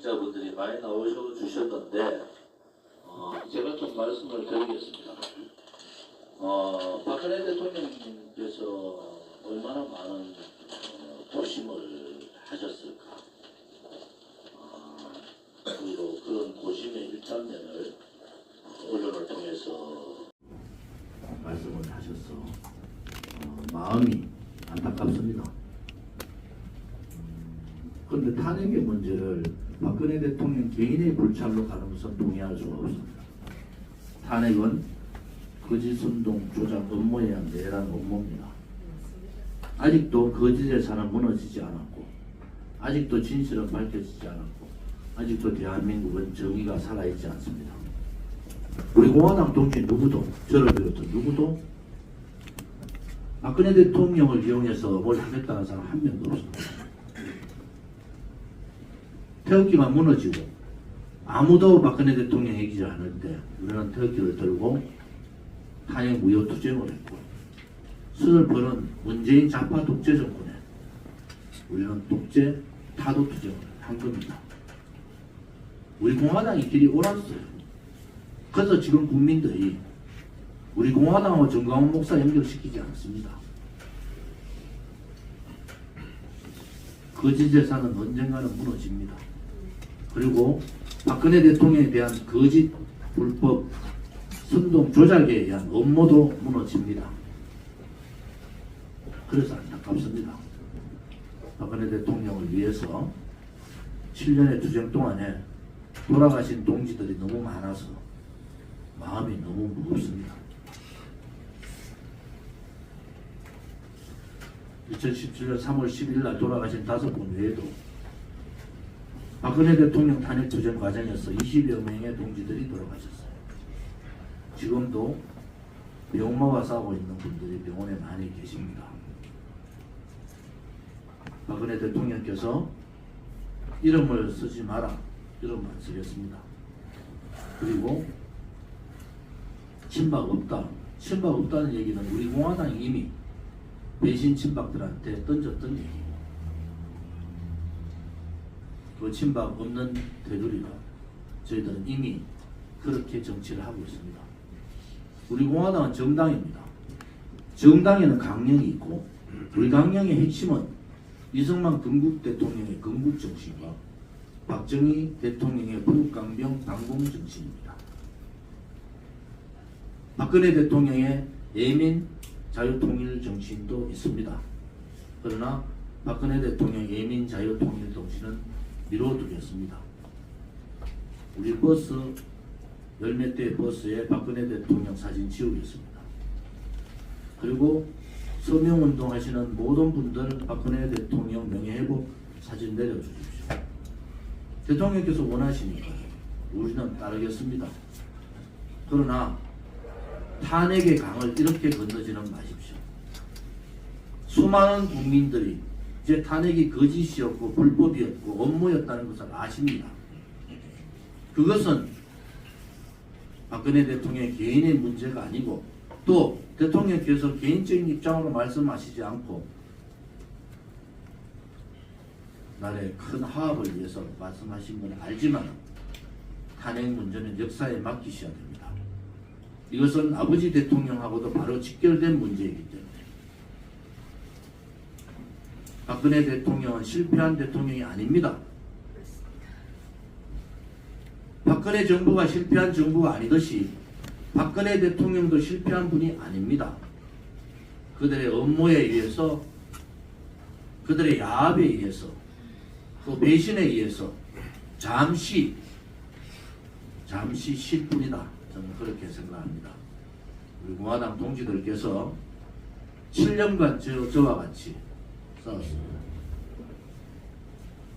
기자분들이 많이 나오셔 주셨는데 제가 좀 말씀을 드리겠습니다. 박근혜 대통령님께서 얼마나 많은 고심을 하셨을까. 그리고 그런 고심의 일장면을 언론을 통해서 말씀을 하셔서 마음이 안타깝습니다. 그런데 탄핵의 문제를 박근혜 대통령 개인의 불찰로 가는 것은 동의할 수가 없습니다. 탄핵은 거짓운동 조작 업무에 의한 내란 업무입니다. 아직도 거짓의 산은 무너지지 않았고, 아직도 진실은 밝혀지지 않았고, 아직도 대한민국은 정의가 살아있지 않습니다. 우리 공화당 동지 누구도, 저를 비롯한 누구도 박근혜 대통령을 이용해서 뭘 하겠다는 사람 한 명도 없습니다. 태극기가 무너지고 아무도 박근혜 대통령 얘기를 하는데 우리는 태극기를 들고 탄핵 무효 투쟁을 했고, 슬퍼는 문재인 좌파 독재 정권에 우리는 독재 타도 투쟁을 한 겁니다. 우리 공화당이 길이 옳았어요. 그래서 지금 국민들이 우리 공화당하고 정광훈 목사 연결시키지 않습니다. 거짓의 산은 언젠가는 무너집니다. 그리고 박근혜 대통령에 대한 거짓, 불법, 선동 조작에 의한 업무도 무너집니다. 그래서 안타깝습니다. 박근혜 대통령을 위해서 7년의 투쟁 동안에 돌아가신 동지들이 너무 많아서 마음이 너무 무겁습니다. 2017년 3월 10일 날 돌아가신 5분 외에도 박근혜 대통령 탄핵 투쟁 과정에서 20여 명의 동지들이 돌아가셨어요. 지금도 병마와 싸우고 있는 분들이 병원에 많이 계십니다. 박근혜 대통령께서 이름을 쓰지 마라, 이름만 쓰겠습니다. 그리고 친박 없다. 친박 없다는 얘기는 우리 공화당이 이미 배신 친박들한테 던졌던 얘기예요. 그 친박 없는 테두리가 저희들은 이미 그렇게 정치를 하고 있습니다. 우리 공화당은 정당입니다. 정당에는 강령이 있고, 우리 강령의 핵심은 이승만 건국 대통령의 건국 정신과 박정희 대통령의 북강병 당공 정신입니다. 박근혜 대통령의 예민 자유통일 정신도 있습니다. 그러나 박근혜 대통령 예민 자유통일 정신은 미뤄두겠습니다. 우리 버스 열몇 대의 버스에 박근혜 대통령 사진 지우겠습니다. 그리고 서명운동 하시는 모든 분들 박근혜 대통령 명예회복 사진 내려주십시오. 대통령께서 원하시니까 우리는 따르겠습니다. 그러나 탄핵의 강을 이렇게 건너지는 마십시오. 수많은 국민들이 이제 탄핵이 거짓이었고 불법이었고 업무였다는 것을 아십니다. 그것은 박근혜 대통령의 개인의 문제가 아니고, 또 대통령께서 개인적인 입장으로 말씀하시지 않고 나라의 큰 화합을 위해서 말씀하신 건 알지만 탄핵 문제는 역사에 맡기셔야 됩니다. 이것은 아버지 대통령하고도 바로 직결된 문제이기 때문에 박근혜 대통령은 실패한 대통령이 아닙니다. 박근혜 정부가 실패한 정부가 아니듯이 박근혜 대통령도 실패한 분이 아닙니다. 그들의 업무에 의해서, 그들의 야합에 의해서, 또 배신에 의해서 잠시 쉴 뿐이다. 저는 그렇게 생각합니다. 우리 공화당 동지들께서 7년간 저와 같이 싸웠습니다.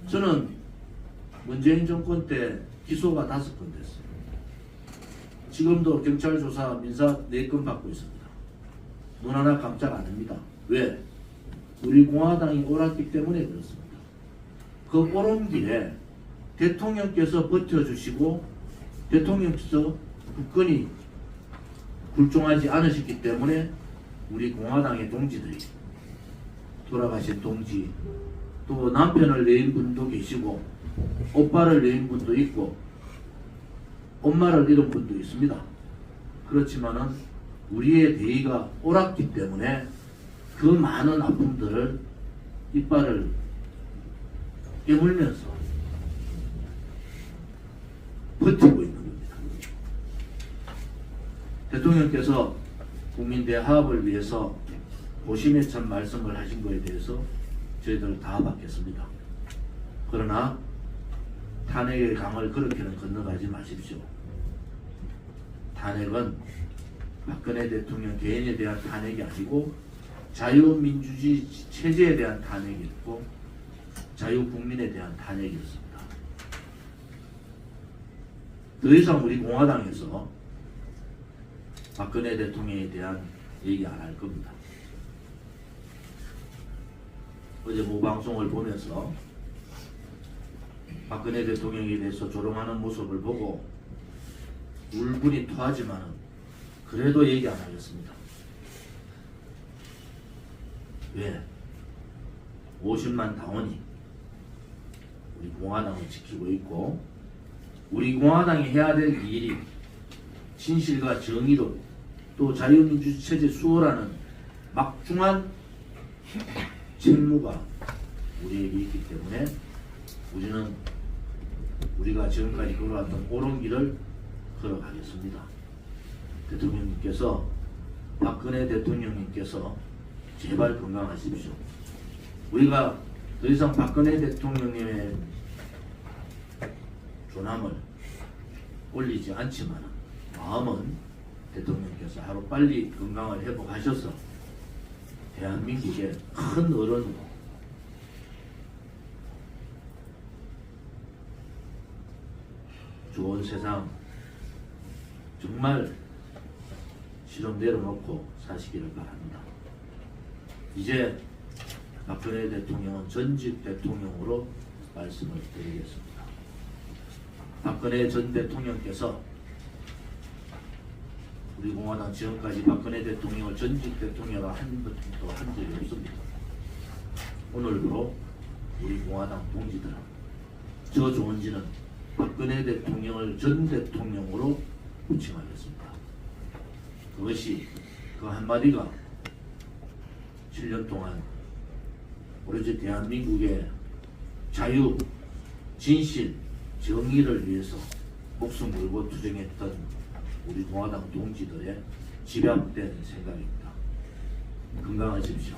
저는 문재인 정권 때 기소가 5건 됐어요. 지금도 경찰 조사 민사 4건 받고 있습니다. 눈 하나 깜짝 안 합니다. 왜? 우리 공화당이 옳았기 때문에 그렇습니다. 그 옳은 길에 대통령께서 버텨주시고 대통령께서 국권이 굴종하지 않으셨기 때문에 우리 공화당의 동지들이, 돌아가신 동지, 또 남편을 내인 분도 계시고 오빠를 잃은 분도 있고 엄마를 잃은 분도 있습니다. 그렇지만은 우리의 대의가 옳았기 때문에 그 많은 아픔들을 이빨을 깨물면서 버티고 있는 겁니다. 대통령께서 국민 대화합을 위해서 고심에 찬 말씀을 하신 것에 대해서 저희들 다 받겠습니다. 그러나 탄핵의 강을 그렇게는 건너가지 마십시오. 탄핵은 박근혜 대통령 개인에 대한 탄핵이 아니고 자유민주주의 체제에 대한 탄핵이었고 자유국민에 대한 탄핵이었습니다. 더 이상 우리 공화당에서 박근혜 대통령에 대한 얘기 안 할 겁니다. 어제 모방송을 보면서 박근혜 대통령에 대해서 조롱하는 모습을 보고 울분이 토하지만 그래도 얘기 안 하겠습니다. 왜? 50만 당원이 우리 공화당을 지키고 있고 우리 공화당이 해야 될 일이 진실과 정의로 또 자유민주주의 체제 수호라는 막중한 책무가 우리에게 있기 때문에 우리는 우리가 지금까지 걸어왔던 옳은 길을 걸어가겠습니다. 대통령님께서 박근혜 대통령님께서 제발 건강하십시오. 우리가 더 이상 박근혜 대통령님의 존함을 올리지 않지만 마음은 대통령께서 하루빨리 건강을 회복하셔서 대한민국의 큰 어른으로 좋은 세상 정말 실험 내려놓고 사시기를 바랍니다. 이제 박근혜 대통령은 전직 대통령으로 말씀을 드리겠습니다. 박근혜 전 대통령께서 우리 공화당 지금까지 박근혜 대통령을 전직 대통령으로 한 번도 한 적이 없습니다. 오늘부로 우리 공화당 동지들은 저 좋은지는 박근혜 대통령을 전 대통령으로 호칭하겠습니다. 그것이 그 한마디가 7년 동안 오로지 대한민국의 자유, 진실, 정의를 위해서 목숨 걸고 투쟁했던 우리 공화당 동지들의 집약된 생각입니다. 건강하십시오.